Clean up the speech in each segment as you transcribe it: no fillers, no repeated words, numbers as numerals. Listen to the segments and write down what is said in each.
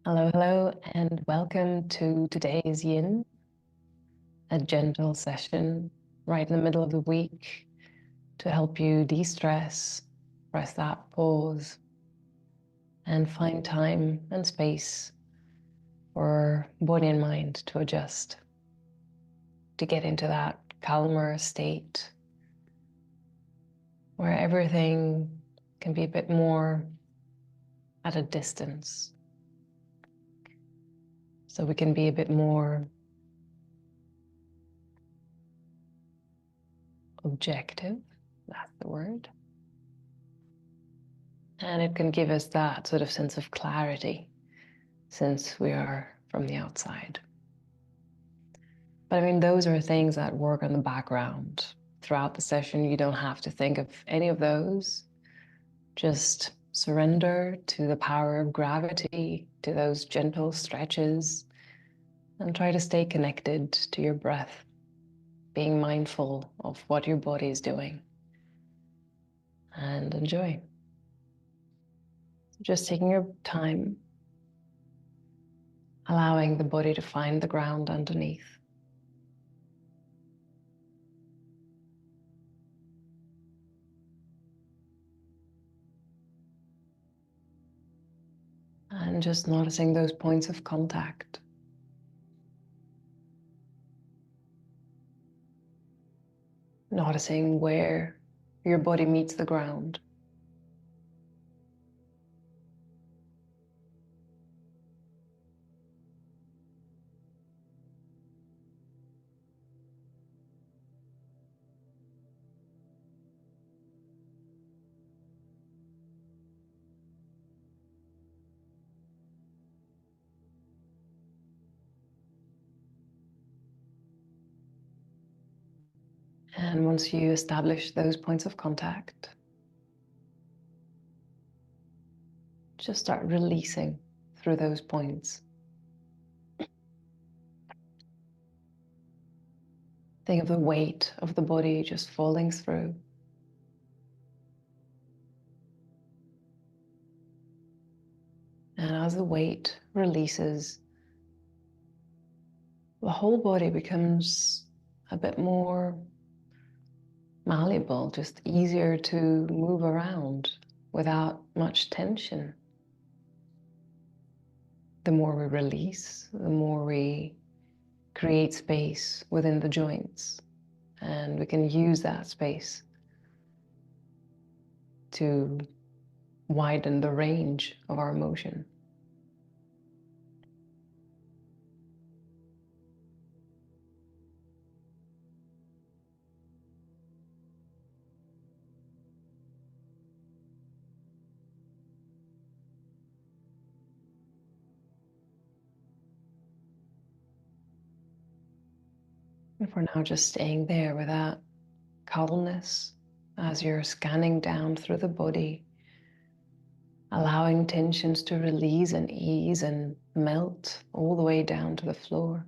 Hello, hello, and welcome to today's Yin, a gentle session right in the middle of the week to help you de-stress, press that pause, and find time and space for body and mind to adjust, to get into that calmer state where everything can be a bit more at a distance. So we can be a bit more objective, that's the word. And it can give us that sort of sense of clarity since we are from the outside. But I mean, those are things that work on the background. Throughout the session, you don't have to think of any of those. Just surrender to the power of gravity, to those gentle stretches, and try to stay connected to your breath, being mindful of what your body is doing. And enjoy. Just taking your time, allowing the body to find the ground underneath. And just noticing those points of contact. Noticing where your body meets the ground. And once you establish those points of contact, just start releasing through those points. Think of the weight of the body just falling through. And as the weight releases, the whole body becomes a bit more malleable, just easier to move around without much tension. The more we release, the more we create space within the joints, and we can use that space to widen the range of our motion. If we're now just staying there with that calmness as you're scanning down through the body, allowing tensions to release and ease and melt all the way down to the floor.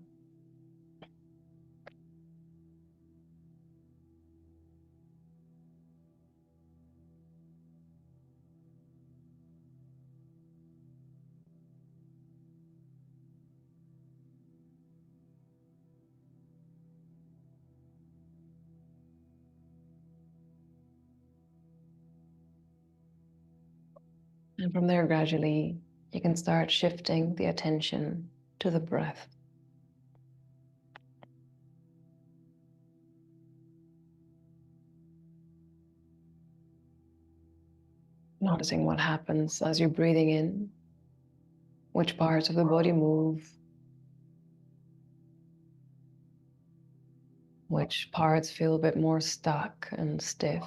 And from there, gradually, you can start shifting the attention to the breath. Noticing what happens as you're breathing in, which parts of the body move, which parts feel a bit more stuck and stiff.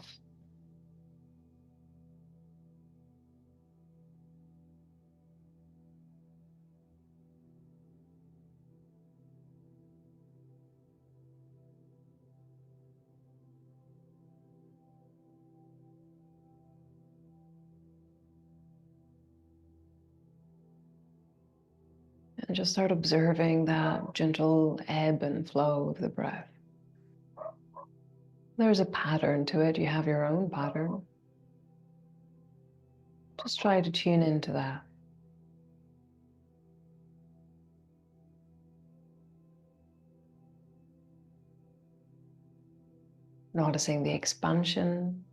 And just start observing that gentle ebb and flow of the breath. There's a pattern to it. You have your own pattern. Just try to tune into that. noticing the expansion,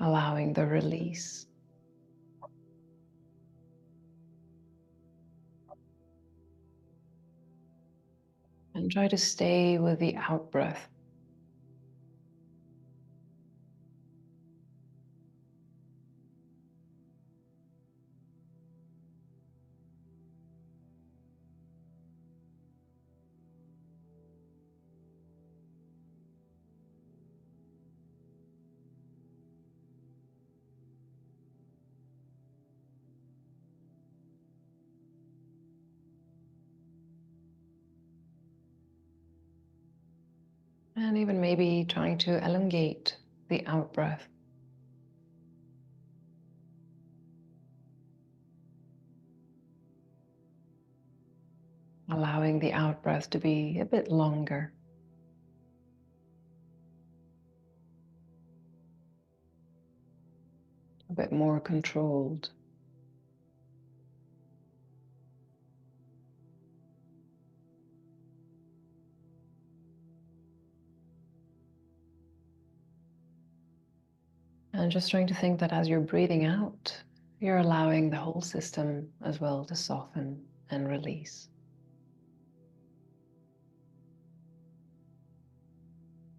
allowing the release. And try to stay with the out breath. And even maybe trying to elongate the out breath. Allowing the out breath to be a bit longer. A bit more controlled. And just trying to think that as you're breathing out, you're allowing the whole system as well to soften and release.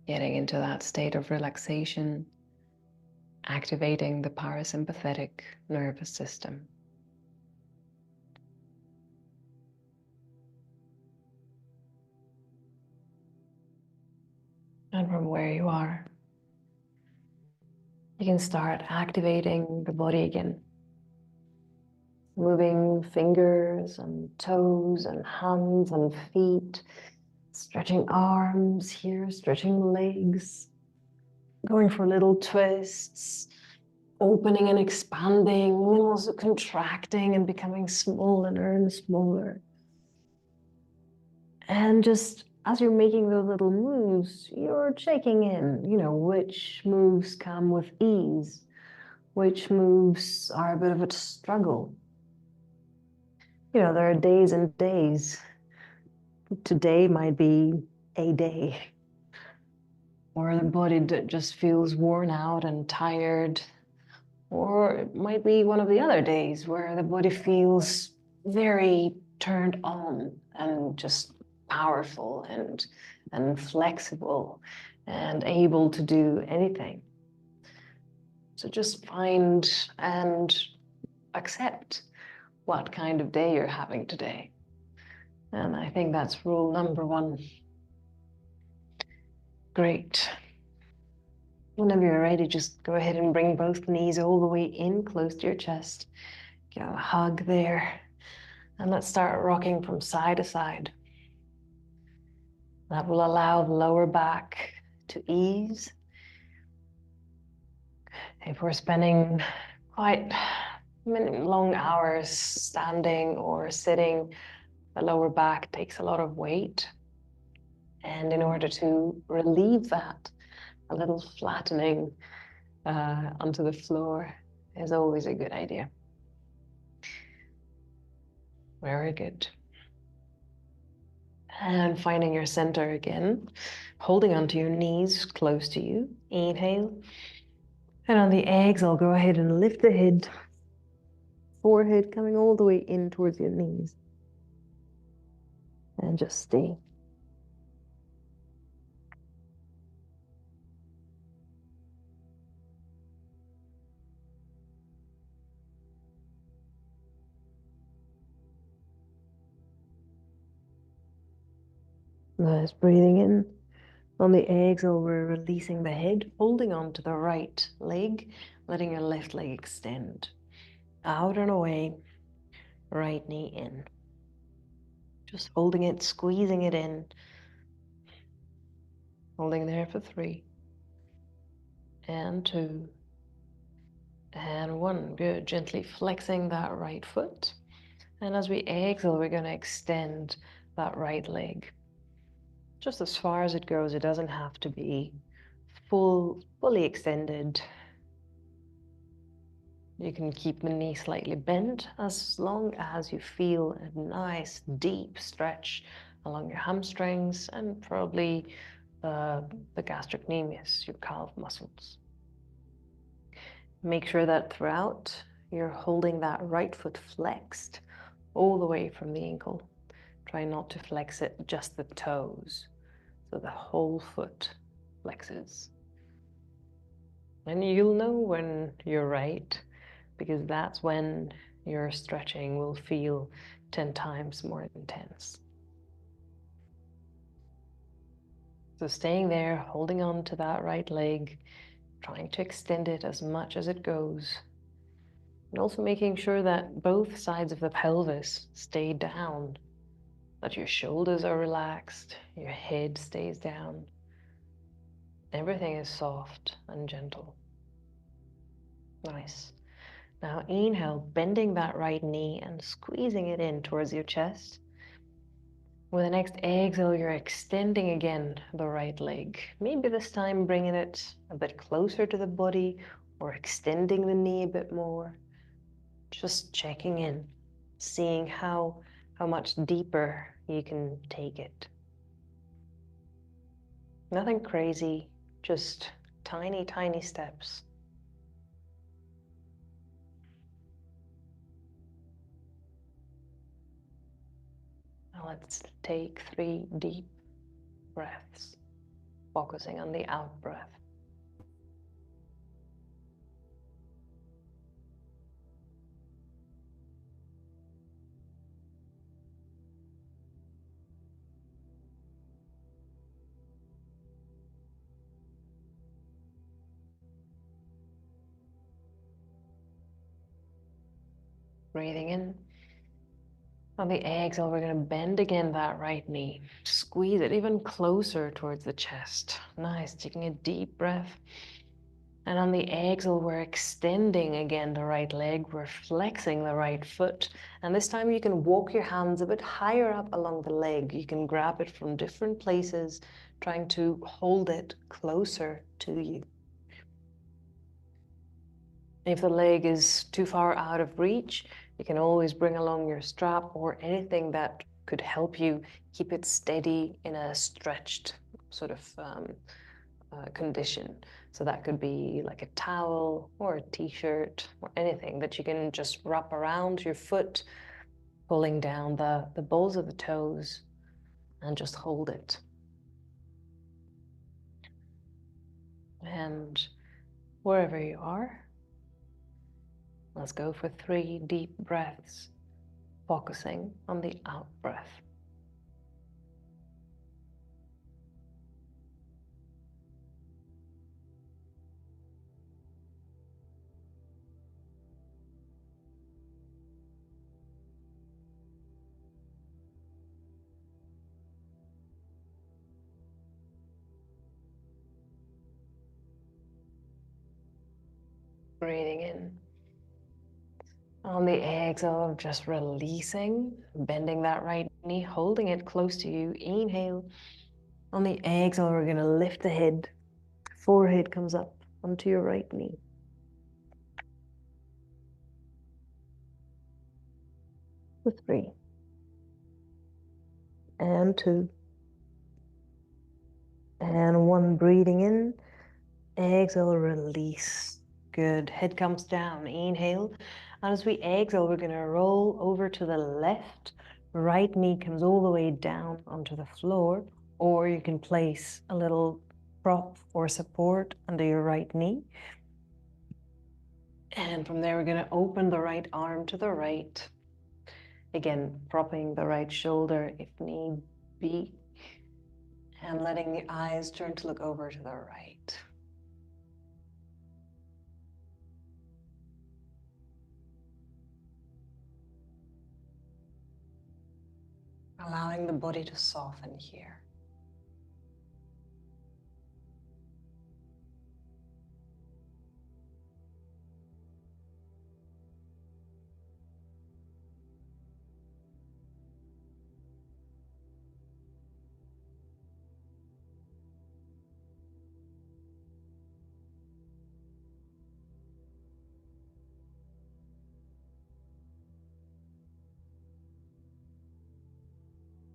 Getting into that state of relaxation, activating the parasympathetic nervous system. And from where you are, you can start activating the body again. Moving fingers and toes and hands and feet, stretching arms here, stretching legs, going for little twists, opening and expanding, and then also contracting and becoming smaller and smaller. And just as you're making those little moves, you're checking in, which moves come with ease, which moves are a bit of a struggle. There are days and days. Today might be a day where the body just feels worn out and tired. Or it might be one of the other days where the body feels very turned on and just powerful and flexible and able to do anything. So just find and accept what kind of day you're having today. And I think that's rule number 1. Great. Whenever you're ready, just go ahead and bring both knees all the way in, close to your chest. Give a hug there. And let's start rocking from side to side. That will allow the lower back to ease. If we're spending quite long hours standing or sitting, the lower back takes a lot of weight. And in order to relieve that, a little flattening onto the floor is always a good idea. Very good. And finding your center again, holding onto your knees close to you. Inhale. And on the exhale, go ahead and lift the head, forehead coming all the way in towards your knees. And just stay. Nice, breathing in. On the exhale, we're releasing the head, holding on to the right leg, letting your left leg extend. Out and away, right knee in. Just holding it, squeezing it in. Holding there for 3. And 2. And 1. Good. Gently flexing that right foot. And as we exhale, we're going to extend that right leg. Just as far as it goes. It doesn't have to be fully extended. You can keep the knee slightly bent as long as you feel a nice deep stretch along your hamstrings and probably the gastrocnemius, your calf muscles. Make sure that throughout you're holding that right foot flexed all the way from the ankle. Try not to flex it, just the toes, so the whole foot flexes. And you'll know when you're right, because that's when your stretching will feel 10 times more intense. So staying there, holding on to that right leg, trying to extend it as much as it goes. And also making sure that both sides of the pelvis stay down, that your shoulders are relaxed, your head stays down. Everything is soft and gentle. Nice. Now inhale, bending that right knee and squeezing it in towards your chest. With the next exhale, you're extending again the right leg. Maybe this time bringing it a bit closer to the body or extending the knee a bit more. Just checking in, seeing how much deeper you can take it. Nothing crazy, just tiny, tiny steps. Now let's take 3 deep breaths, focusing on the out breath. Breathing in. On the exhale, we're going to bend again that right knee. Squeeze it even closer towards the chest. Nice, taking a deep breath. And on the exhale, we're extending again the right leg. We're flexing the right foot. And this time you can walk your hands a bit higher up along the leg. You can grab it from different places, trying to hold it closer to you. If the leg is too far out of reach, you can always bring along your strap or anything that could help you keep it steady in a stretched sort of condition. So that could be like a towel or a t-shirt or anything that you can just wrap around your foot, pulling down the balls of the toes and just hold it. And wherever you are, let's go for 3 deep breaths, focusing on the out breath. Breathing in. On the exhale, just releasing, bending that right knee, holding it close to you. Inhale. On the exhale, we're going to lift the head. Forehead comes up onto your right knee. For 3. And 2. And 1. Breathing in. Exhale, release. Good. Head comes down. Inhale. And as we exhale, we're going to roll over to the left. Right knee comes all the way down onto the floor. Or you can place a little prop or support under your right knee. And from there, we're going to open the right arm to the right. Again, propping the right shoulder if need be. And letting the eyes turn to look over to the right. Allowing the body to soften here.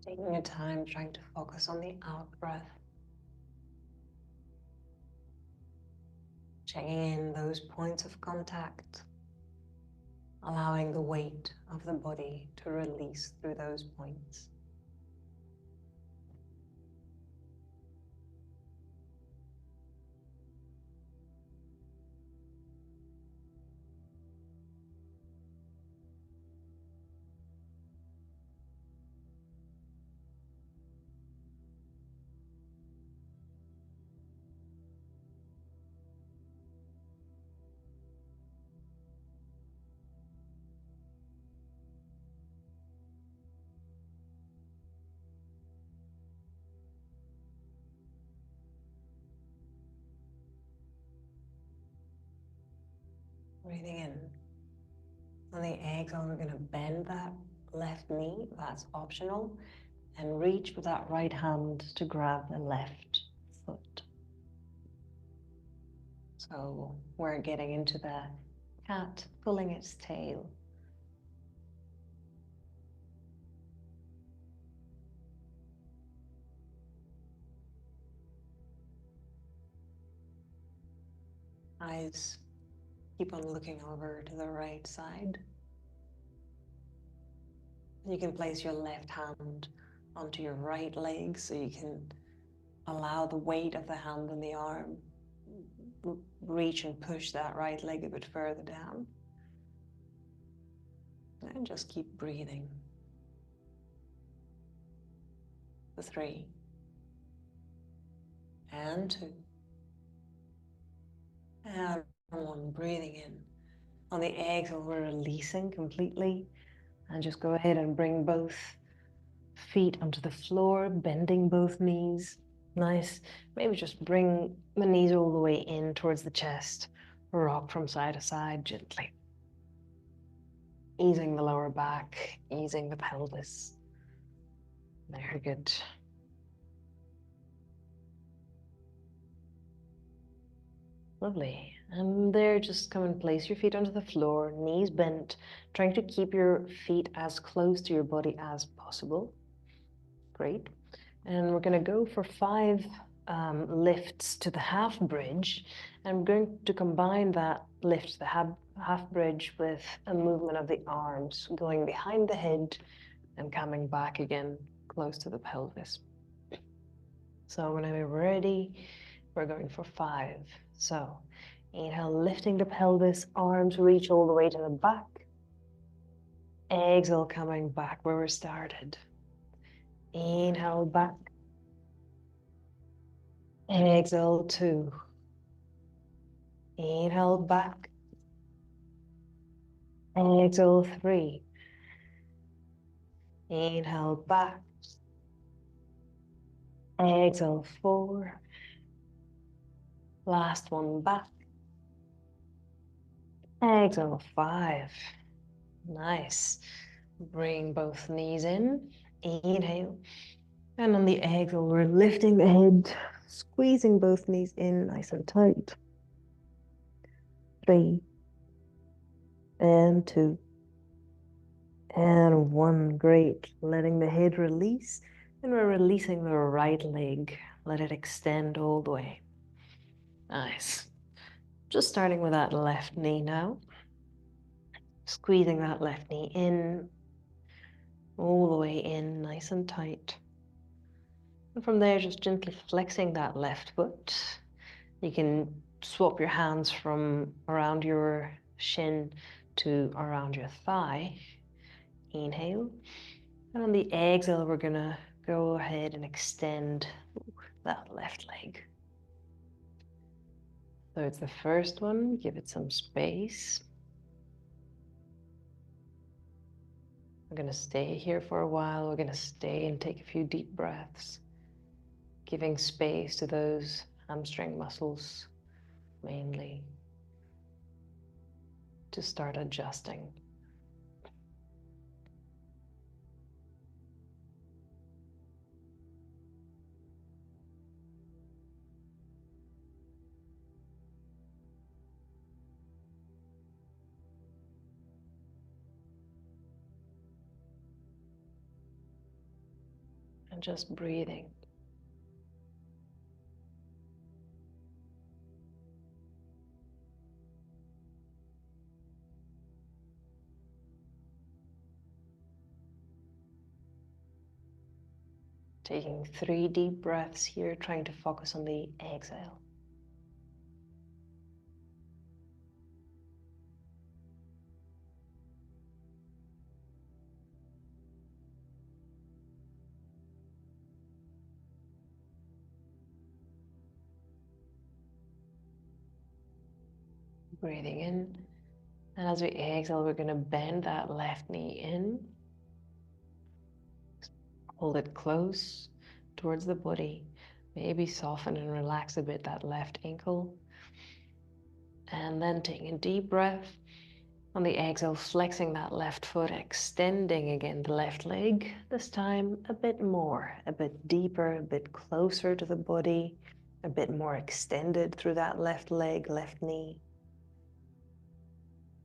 Taking your time, trying to focus on the out breath. Checking in those points of contact, allowing the weight of the body to release through those points. Breathing in. On the exhale, we're going to bend that left knee, that's optional, and reach with that right hand to grab the left foot. So we're getting into the cat pulling its tail. Eyes keep on looking over to the right side. You can place your left hand onto your right leg so you can allow the weight of the hand and the arm reach and push that right leg a bit further down. And just keep breathing. For 3. And 2. And 1. Breathing in. On the exhale, we're releasing completely. And just go ahead and bring both feet onto the floor, bending both knees. Nice. Maybe just bring the knees all the way in towards the chest. Rock from side to side gently. Easing the lower back, easing the pelvis. Very good. Lovely. And there, just come and place your feet onto the floor, knees bent, trying to keep your feet as close to your body as possible. Great. And we're going to go for 5 lifts to the half bridge. And we're going to combine that lift to the half bridge with a movement of the arms, going behind the head and coming back again, close to the pelvis. So when I'm ready, we're going for 5. So inhale, lifting the pelvis, arms reach all the way to the back. Exhale, coming back where we started. Inhale, back. Exhale, 2. Inhale, back. Exhale, 3. Inhale, back. Exhale, 4. Last one, back. Exhale, 5. Nice. Bring both knees in. Inhale. And on the exhale, we're lifting the head, squeezing both knees in nice and tight. 3. And 2. And 1. Great. Letting the head release. And we're releasing the right leg. Let it extend all the way. Nice. Just starting with that left knee now. Squeezing that left knee in. All the way in, nice and tight. And from there, just gently flexing that left foot. You can swap your hands from around your shin to around your thigh. Inhale. And on the exhale, we're gonna go ahead and extend that left leg. So it's the first one, give it some space. We're gonna stay here for a while. We're gonna stay and take a few deep breaths, giving space to those hamstring muscles mainly to start adjusting. And just breathing. Taking 3 deep breaths here, trying to focus on the exhale. Breathing in. And as we exhale, we're going to bend that left knee in. Hold it close towards the body. Maybe soften and relax a bit that left ankle. And then taking a deep breath. On the exhale, flexing that left foot, extending again the left leg. This time a bit more, a bit deeper, a bit closer to the body, a bit more extended through that left leg, left knee.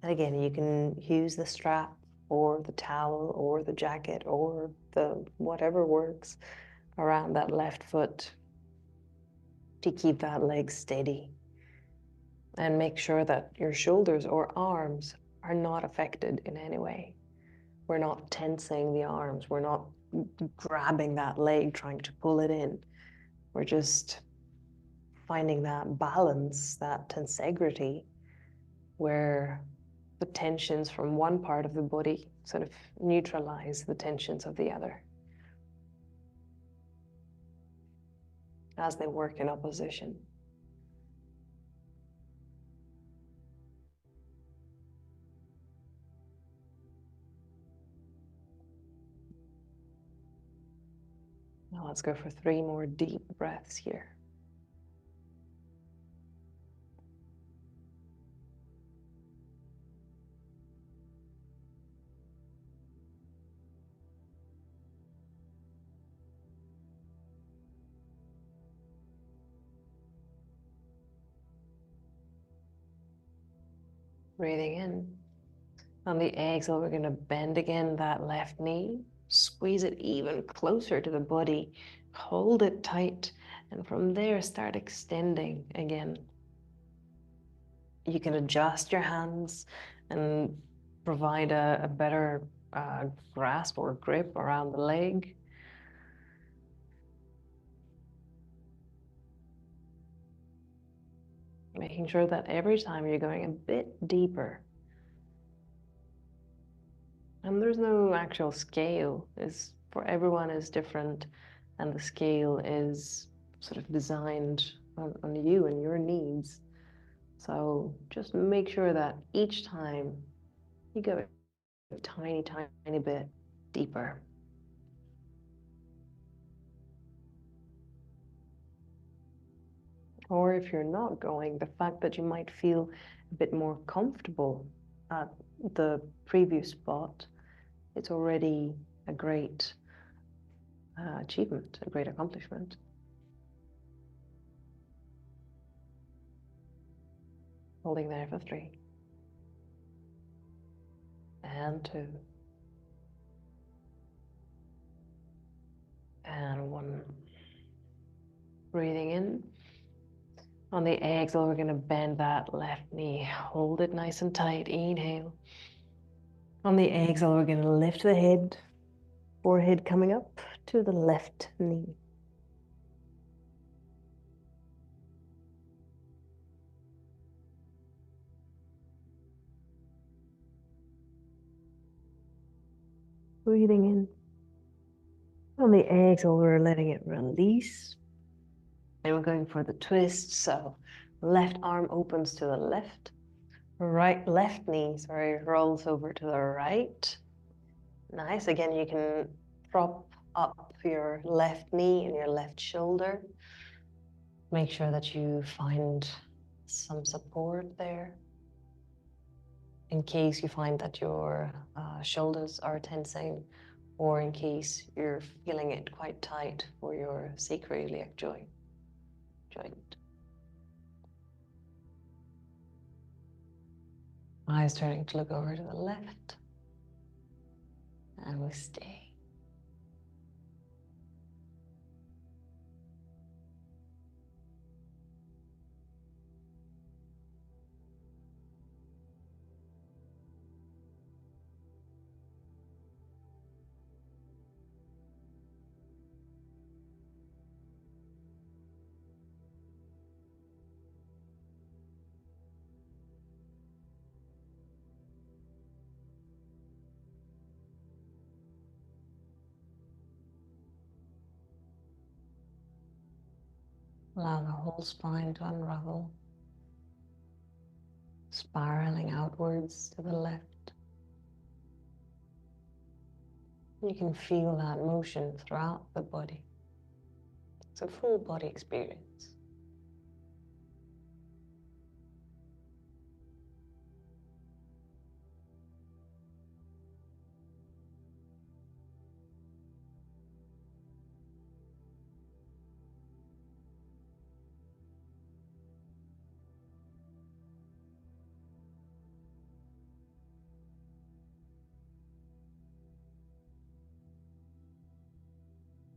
And again, you can use the strap or the towel or the jacket or the whatever works around that left foot to keep that leg steady. And make sure that your shoulders or arms are not affected in any way. We're not tensing the arms. We're not grabbing that leg, trying to pull it in. We're just finding that balance, that tensegrity, where the tensions from one part of the body sort of neutralize the tensions of the other as they work in opposition. Now let's go for 3 more deep breaths here. Breathing in. On the exhale, we're going to bend again that left knee, squeeze it even closer to the body, hold it tight, and from there start extending again. You can adjust your hands and provide a better grasp or grip around the leg. Making sure that every time you're going a bit deeper. And there's no actual scale. For everyone is different, and the scale is sort of designed on you and your needs. So just make sure that each time you go a tiny, tiny bit deeper. Or if you're not going, the fact that you might feel a bit more comfortable at the previous spot, it's already a great achievement, a great accomplishment. Holding there for 3. And 2. And 1. Breathing in. On the exhale, we're going to bend that left knee. Hold it nice and tight. Inhale. On the exhale, we're going to lift the head, forehead coming up to the left knee. Breathing in. On the exhale, we're letting it release. And we're going for the twist. So left arm opens to the left. Left knee, rolls over to the right. Nice. Again, you can prop up your left knee and your left shoulder. Make sure that you find some support there. In case you find that your shoulders are tensing, or in case you're feeling it quite tight for your sacroiliac joint. Eyes turning to look over to the left, and we stay. Allow the whole spine to unravel, spiraling outwards to the left. You can feel that motion throughout the body. It's a full body experience.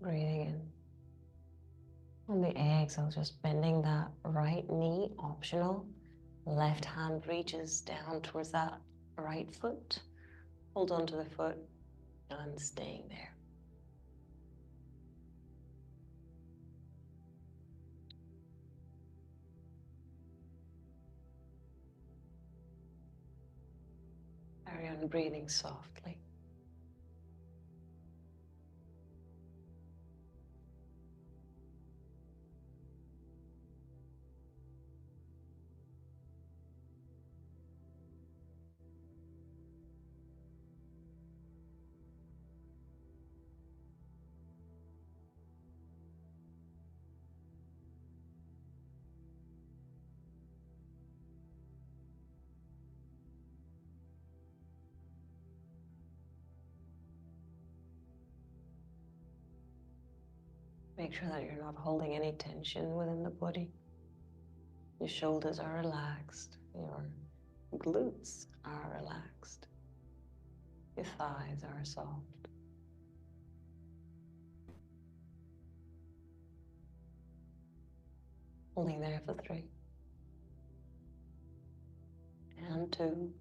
Breathing in. On the exhale, just bending that right knee, optional. Left hand reaches down towards that right foot. Hold on to the foot and staying there. Carry on breathing softly. Make sure that you're not holding any tension within the body. Your shoulders are relaxed. Your glutes are relaxed. Your thighs are soft. Holding there for 3. And 2.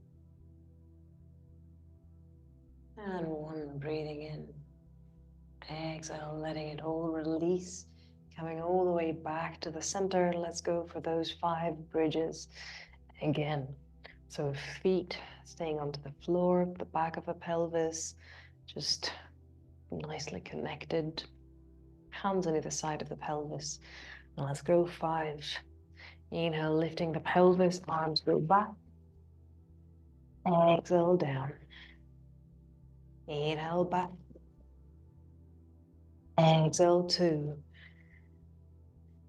And 1. Breathing in. Exhale, letting it all release. Coming all the way back to the center. Let's go for those 5 bridges again. So feet staying onto the floor, the back of the pelvis, just nicely connected. Hands on either side of the pelvis. And let's go 5. Inhale, lifting the pelvis, arms go back. Exhale, down. Inhale, back. Exhale, 2.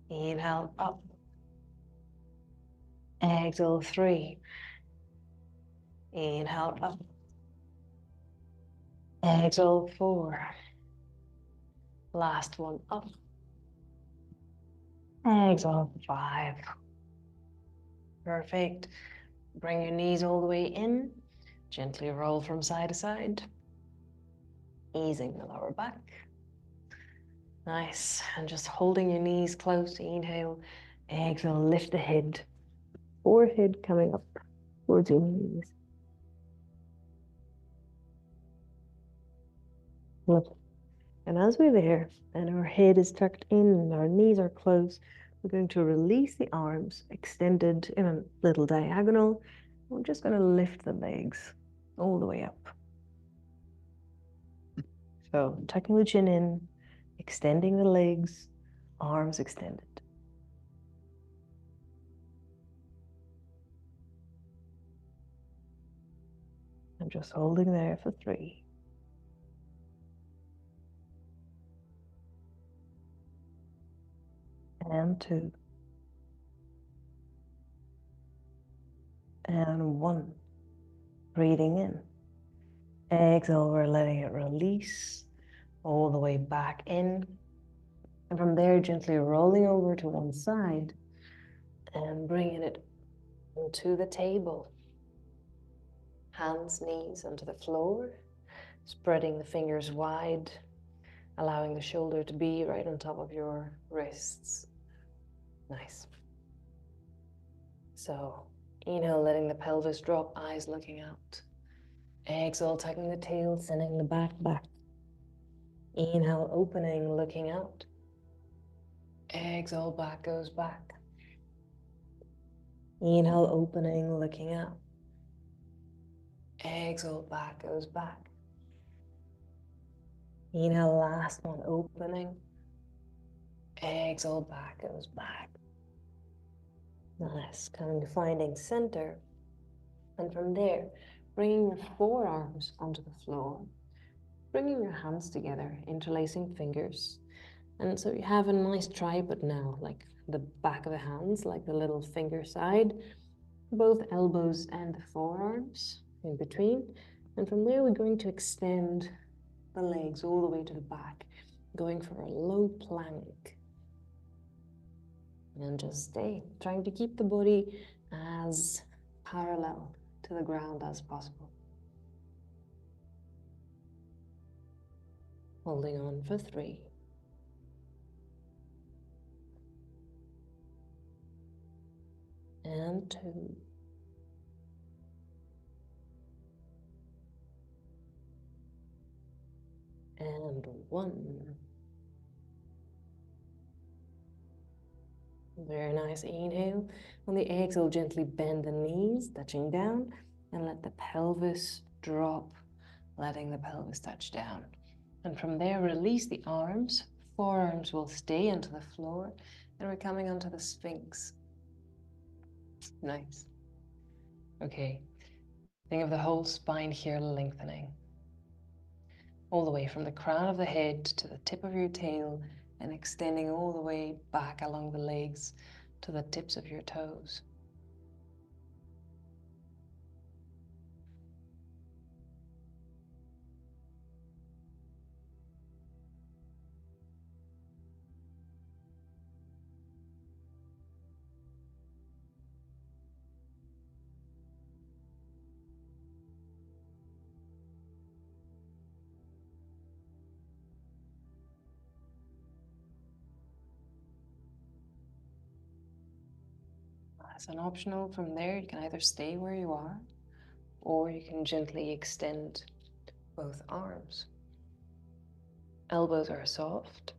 Inhale, up. Exhale, 3. Inhale, up. Exhale, 4. Last one, up. Exhale, 5. Perfect. Bring your knees all the way in. Gently roll from side to side. Easing the lower back. Nice. And just holding your knees close. Inhale. Exhale, lift the head. Forehead coming up towards your knees. Lift. And as we're there, and our head is tucked in and our knees are close, we're going to release the arms extended in a little diagonal. We're just going to lift the legs all the way up. So tucking the chin in, extending the legs, arms extended. And just holding there for 3. And 2. And 1. Breathing in. Exhale, we're letting it release all the way back in. And from there, gently rolling over to one side and bringing it onto the table. Hands, knees onto the floor, spreading the fingers wide, allowing the shoulder to be right on top of your wrists. Nice. So, inhale, letting the pelvis drop, eyes looking out. Exhale, tucking the tail, sending the back back. Inhale, opening, looking out. Exhale, back goes back. Inhale, opening, looking out. Exhale, back goes back. Inhale, last one, opening. Exhale, back goes back. Nice, finding center. And from there, bringing your forearms onto the floor, bringing your hands together, interlacing fingers. And so you have a nice tripod now, like the back of the hands, like the little finger side, both elbows and the forearms in between. And from there, we're going to extend the legs all the way to the back, going for a low plank. And just stay, trying to keep the body as parallel to the ground as possible. Holding on for 3. And 2. And 1. Very nice. Inhale. On the exhale, gently bend the knees, touching down, and let the pelvis drop, letting the pelvis touch down. And from there, release the arms. Forearms will stay onto the floor, and we're coming onto the Sphinx. Nice. Okay. Think of the whole spine here lengthening, all the way from the crown of the head to the tip of your tail, and extending all the way back along the legs to the tips of your toes. As an optional, from there you can either stay where you are, or you can gently extend both arms. Elbows are soft,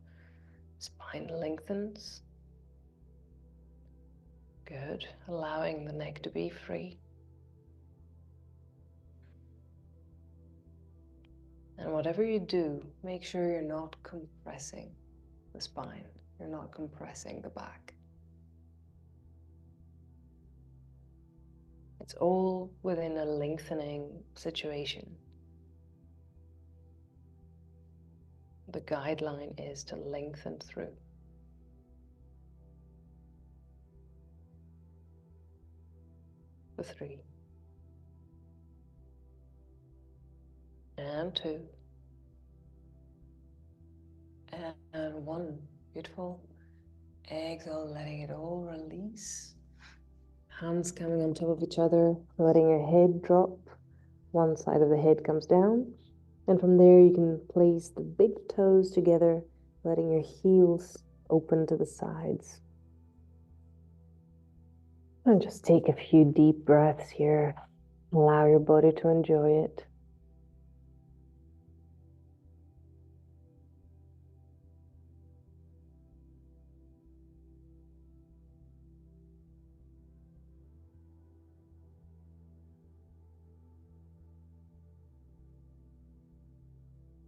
spine lengthens. Good, allowing the neck to be free. And whatever you do, make sure you're not compressing the spine. You're not compressing the back. It's all within a lengthening situation. The guideline is to lengthen through. For 3. And 2. And 1. Beautiful. Exhale, letting it all release. Hands coming on top of each other, letting your head drop. One side of the head comes down. And from there, you can place the big toes together, letting your heels open to the sides. And just take a few deep breaths here. Allow your body to enjoy it.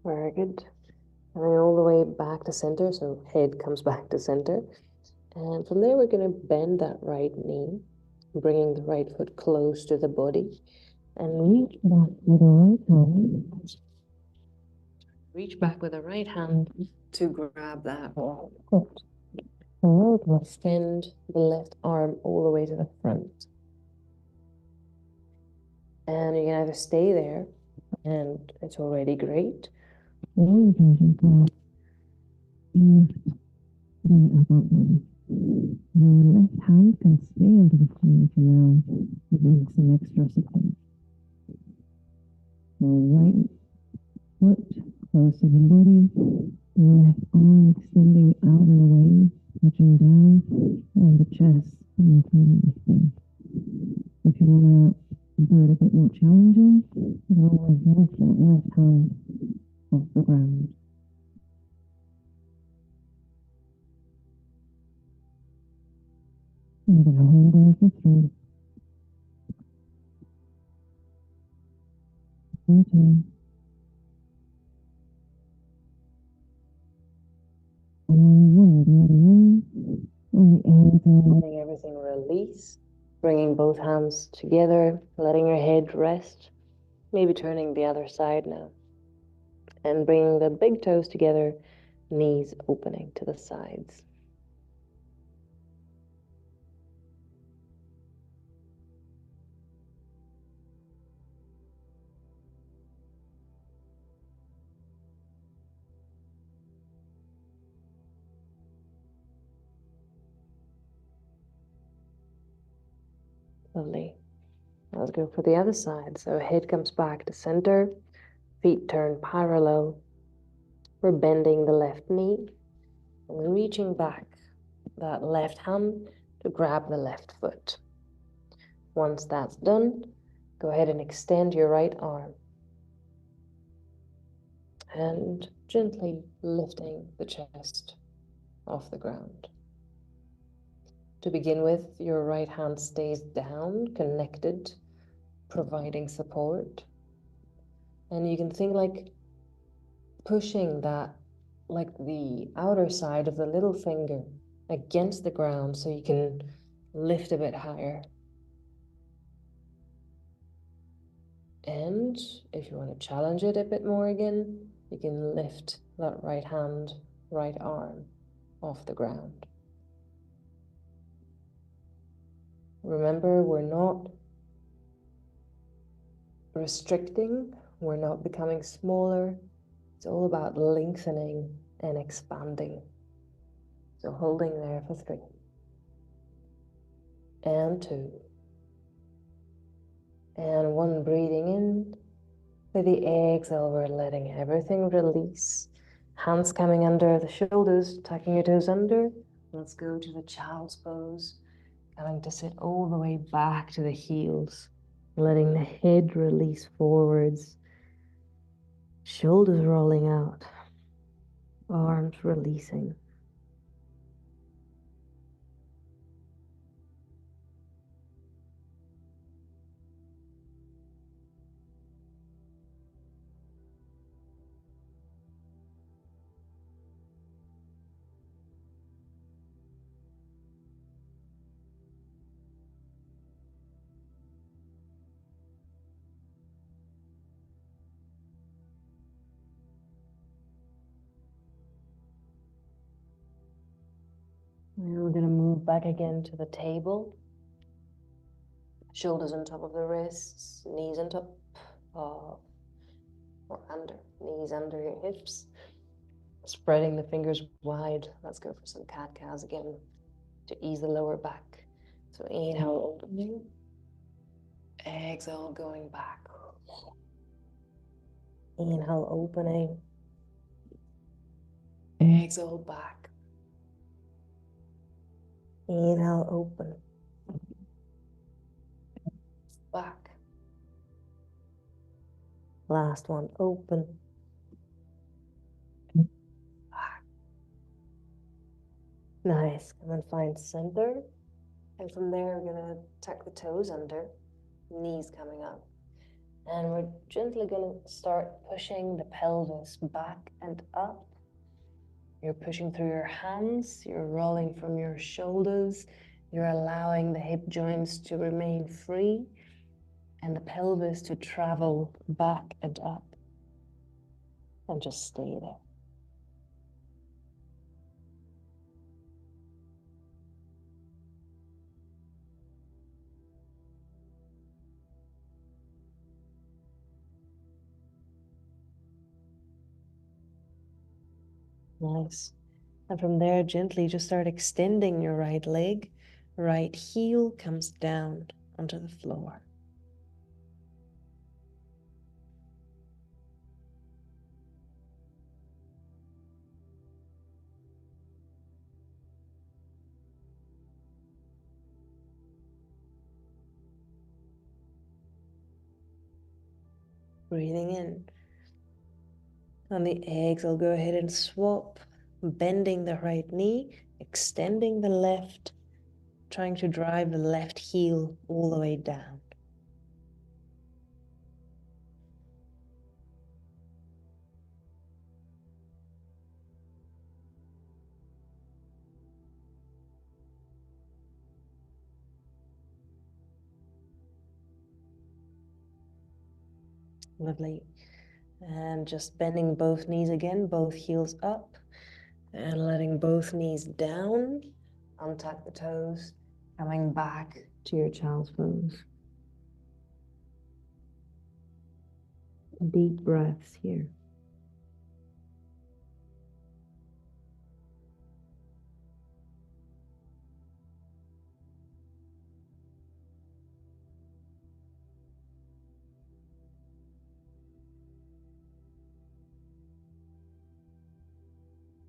Very good. And then all the way back to center, so head comes back to center. And from there, we're going to bend that right knee, bringing the right foot close to the body, and reach back with the right hand. Reach back with the right hand to grab that foot. And now we can extend the left arm all the way to the front. And you can either stay there, and it's already great, or you can just go bring it up outward. Your left hand can stay under the floor for now, giving some extra support. So right foot close to the body, left arm extending out and away, touching down on the chest and the skin. If you want to do it a bit more challenging, you can always lift that left hand off the ground. I'm going to hold there for 3. And 2. And 1. The other way. Letting everything release, bringing both hands together, letting your head rest, maybe turning the other side now, and bringing the big toes together, knees opening to the sides. Lovely. Let's go for the other side. So head comes back to center, feet turn parallel. We're bending the left knee and reaching back that left hand to grab the left foot. Once that's done, go ahead and extend your right arm. And gently lifting the chest off the ground. To begin with, your right hand stays down, connected, providing support. And you can think like pushing that, like the outer side of the little finger against the ground so you can lift a bit higher. And if you want to challenge it a bit more again, you can lift that right hand, right arm off the ground. Remember, we're not restricting, we're not becoming smaller. It's all about lengthening and expanding. So holding there for 3 and 2 and 1, breathing in. With the exhale, we're letting everything release. Hands coming under the shoulders, tucking your toes under. Let's go to the child's pose. Coming to sit all the way back to the heels. Letting the head release forwards. Shoulders rolling out. Arms releasing. And we're going to move back again to the table. Shoulders on top of the wrists, knees on top of, or under, knees under your hips. Spreading the fingers wide. Let's go for some cat-cows again to ease the lower back. So inhale, opening. Exhale, going back. Inhale, opening. Exhale, back. Inhale, open. Back. Last one, open. Back. Nice. Come and find center. And from there, we're going to tuck the toes under, knees coming up. And we're gently going to start pushing the pelvis back and up. You're pushing through your hands, you're rolling from your shoulders, you're allowing the hip joints to remain free and the pelvis to travel back and up. And just stay there. Nice. And from there, gently just start extending your right leg. Right heel comes down onto the floor. Breathing in. On the exhale, go ahead and swap, bending the right knee, extending the left, trying to drive the left heel all the way down. Lovely. And just bending both knees again, both heels up, and letting both knees down. Untuck the toes, coming back to your child's pose. Deep breaths here.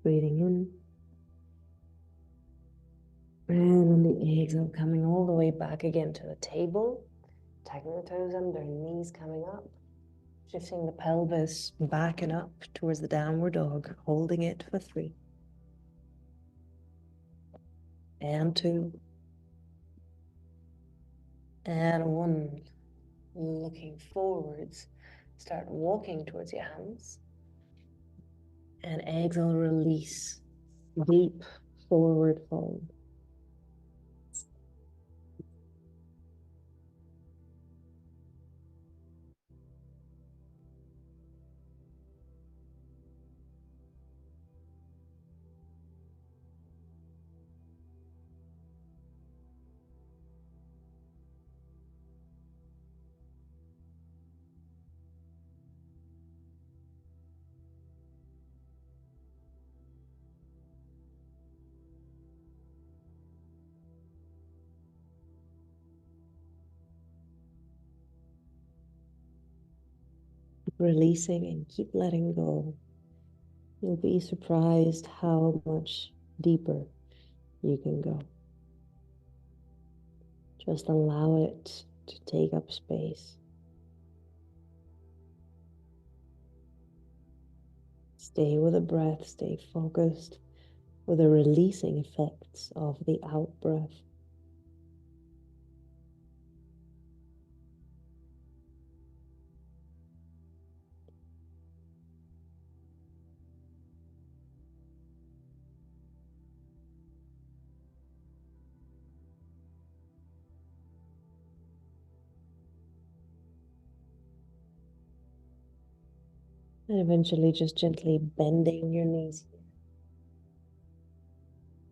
Breathing in. And on the exhale, coming all the way back again to the table. Tucking the toes under, knees coming up. Shifting the pelvis back and up towards the downward dog, holding it for 3. And 2. And 1. Looking forwards. Start walking towards your hands. And exhale, release. Deep forward fold. Releasing and keep letting go. You'll be surprised how much deeper you can go. Just allow it to take up space. Stay with the breath, stay focused with the releasing effects of the out breath. And eventually just gently bending your knees.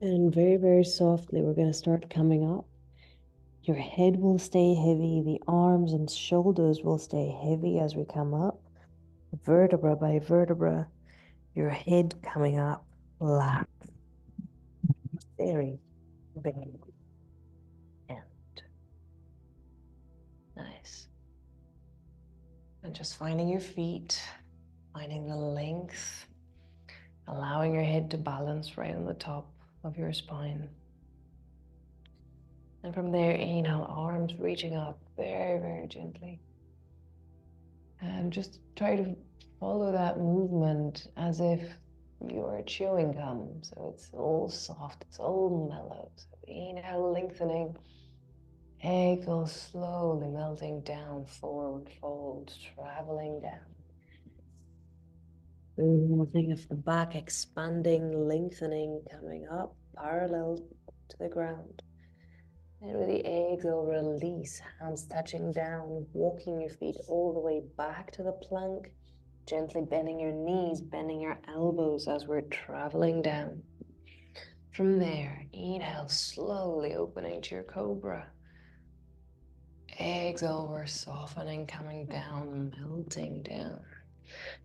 And very, very softly, we're going to start coming up. Your head will stay heavy. The arms and shoulders will stay heavy as we come up. Vertebra by vertebra, your head coming up, lap. Very big. And nice. And just finding your feet, finding the length, allowing your head to balance right on the top of your spine. And from there, inhale, arms reaching up very, very gently. And just try to follow that movement as if you're chewing gum. So it's all soft, it's all mellow. So inhale, lengthening. Exhale, slowly melting down, forward fold, traveling down. Moving of the back, expanding, lengthening, coming up, parallel to the ground. And with the exhale, release, hands touching down, walking your feet all the way back to the plank, gently bending your knees, bending your elbows as we're traveling down. From there, inhale, slowly opening to your cobra. Exhale, we're softening, coming down, melting down.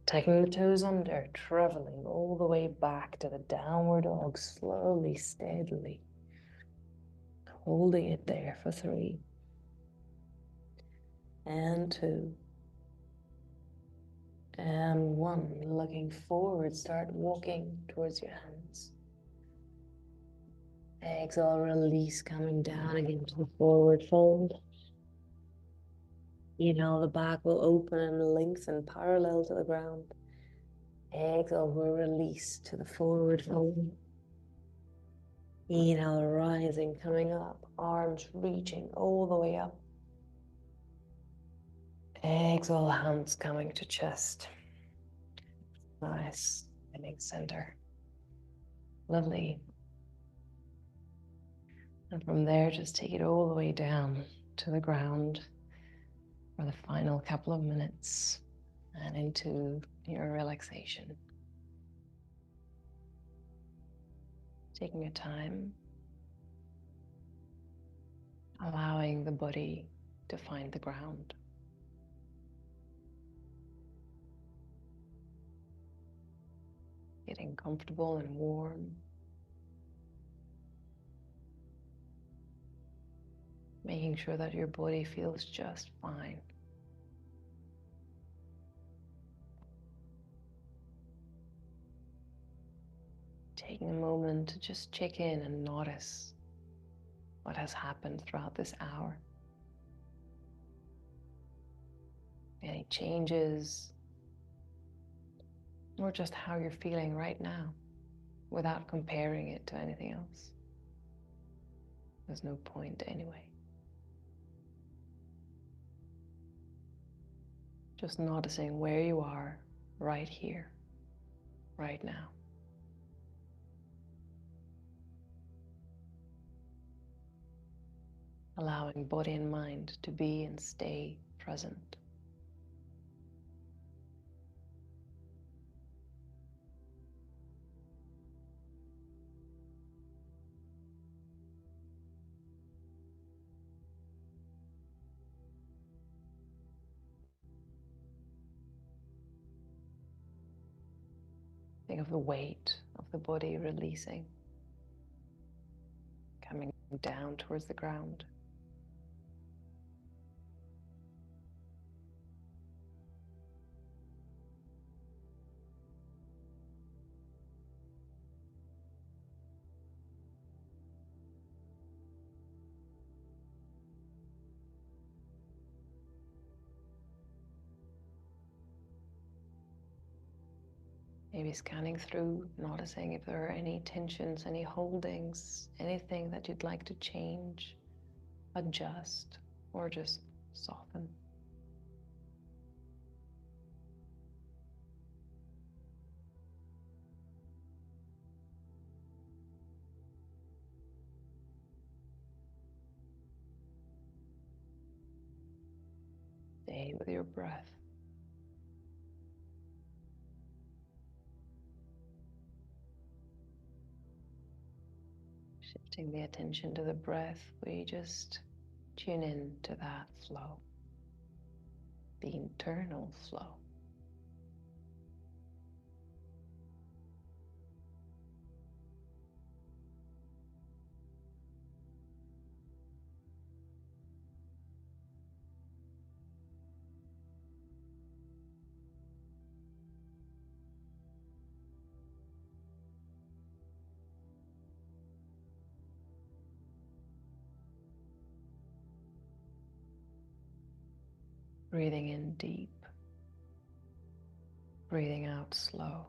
Taking the toes under, traveling all the way back to the downward dog, slowly, steadily. Holding it there for 3. And 2. And 1. Looking forward, start walking towards your hands. Exhale, release, coming down again to the forward fold. Inhale, the back will open and lengthen parallel to the ground. Exhale, we'll release to the forward fold. Inhale, rising, coming up, arms reaching all the way up. Exhale, hands coming to chest. Nice, finding center. Lovely. And from there, just take it all the way down to the ground for the final couple of minutes. and into your relaxation. Taking your time, allowing the body to find the ground. Getting comfortable and warm. Making sure that your body feels just fine. Taking a moment to just check in and notice what has happened throughout this hour. Any changes, or just how you're feeling right now without comparing it to anything else. There's no point anyway. Just noticing where you are right here, right now. Allowing body and mind to be and stay present. Think of the weight of the body releasing, coming down towards the ground. Maybe scanning through, noticing if there are any tensions, any holdings, anything that you'd like to change, adjust, or just soften. Stay with your breath. Shifting the attention to the breath, we just tune in to that flow, the internal flow. Breathing in deep, breathing out slow.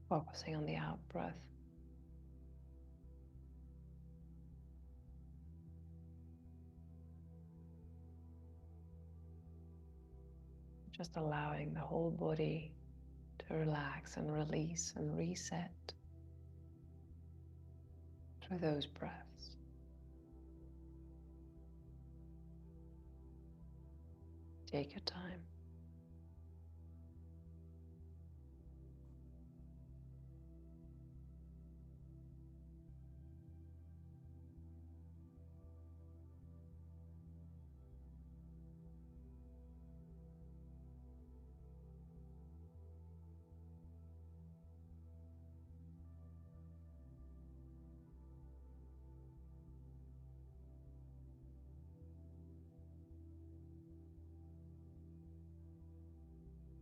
Focusing on the out breath. Just allowing the whole body to relax and release and reset through those breaths. Take your time.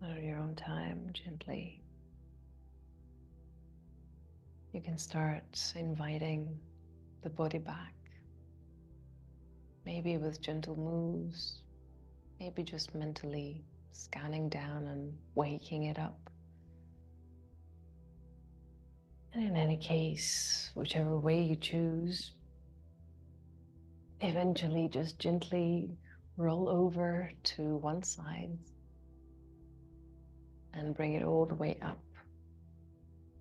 At your own time, gently, you can start inviting the body back. Maybe with gentle moves, maybe just mentally scanning down and waking it up. And in any case, whichever way you choose, eventually just gently roll over to one side and bring it all the way up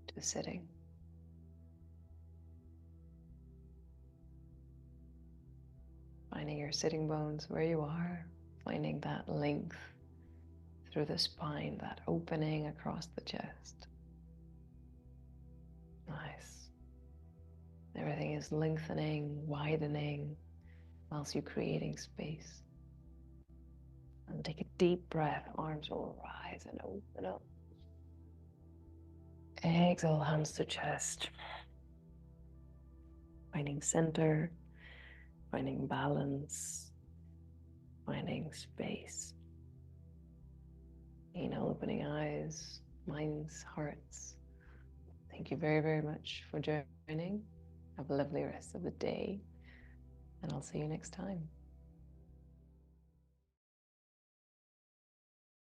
to sitting. Finding your sitting bones where you are, finding that length through the spine, that opening across the chest. Nice. Everything is lengthening, widening, whilst you're creating space. And take a deep breath, arms will rise and open up. Exhale, hands to chest. Finding center, finding balance, finding space. Opening eyes, minds, hearts. Thank you very, very much for joining. Have a lovely rest of the day, and I'll see you next time.